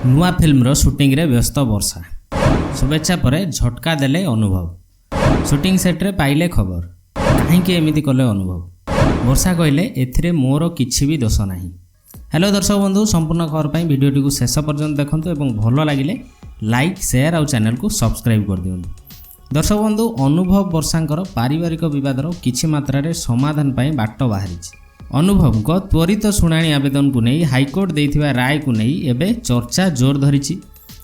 नुआ film shooting रे व्यस्त वर्षा शुभेच्छा पर झटका देले अनुभव शूटिंग सेट्रे पाइले खबर कहीं एमती कले अनुभव वर्षा कहले एथिरे मोर किछि भी दोष नाही। हेलो दर्शक बंधु संपूर्ण खबर पर भिडियोटी को शेष पर्यंत देखंतु एवं भल लगिले लाइक शेयर और चैनल को सब्सक्राइब कर दियंतु। दर्शक बंधु अनुभव वर्षांकर पारिवारिक विवादर किछि मात्रा रे समाधान पाई बाट बाहरी। अनुभव को त्वरित शुणाणी आवेदन को नहीं हाईकोर्ट देथिबा राय को नहीं एबे चर्चा जोर धरिछि।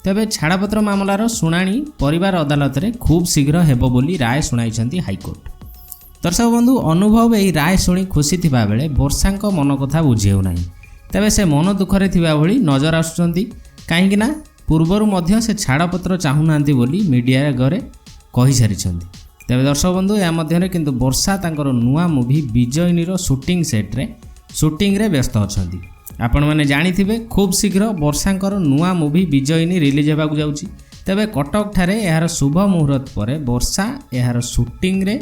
तेबे छाड़पत्र मामलार शुणाणी परिवार अदालत रे खूब शीघ्र हेबो बोली राय शुणाइछंती हाईकोर्ट। दर्शक बंधु अनुभव एही राय शुणी खुशी थिबा बेले वर्षांक मन कथा बुझेउ नाही। तेबे से मन दुखरे थिबा भली नजर आसुचंती काहेकि ना पूर्वरु मध्य से छाड़पत्र चाहुनांती बोली मीडिया गरे कहि सारिछंती। तेबे दर्शक बंधु या मध्यरे किंतु वर्षा तांकर नुआ मूवी विजयिनी रो शूटिंग शूटिंग रे व्यस्त अछंती। आपण माने जानिथिबे खूब शीघ्र वर्षांकर नुआ मूवी विजयिनी रिलीज हेबाकू जाउची। तेबे कटक ठारे एहार शुभ मुहूर्त परे वर्षा एहार शूटिंग रे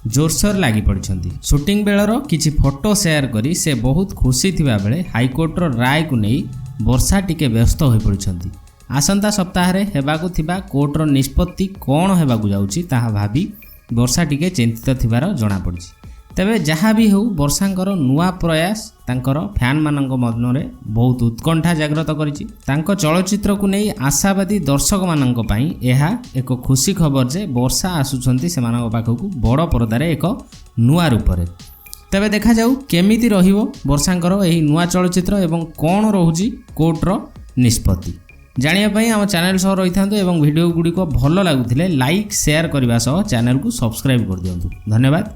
जोरसोर लागी पड़िछंती। शूटिंग बेलर किछि फोटो शेयर करी से बहुत खुशी थिबा बेले हाईकोर्ट रो राय को नै वर्षा टिके व्यस्त होई पड़िछंती। आसंता सप्ताह रे हेबाकू थिबा कोर्ट रो निष्पत्ति कोन हेबाकू जाउची ताहा भाबी वर्षा टिके चिंतित थिबार जणा पड़िछि। तेबे जहाँ भी हो वर्षांकर नुआ प्रयास तांकर फैन मानक मनरे बहुत उत्कंठा जागृत करिछि। तांको चलचित्र को नहीं आशावादी दर्शक मानक पई एहा एक खुशी खबर जे वर्षा आसुछंती सेमानक पाखकू बड़ पर्दारे एक नुआ रूप रे। तेबे देखा जाऊ केमिति रहिबो वर्षांकर एही नुआ चलचित्र एवं कोन रहुछि कोर्ट रो निष्पत्ति। जानिया पई हम चैनल सह रही था एवं वीडियो गुडी को भल लागुथिले लाइक शेयर करबा सह चैनल को सब्सक्राइब कर दियंतु। धन्यवाद।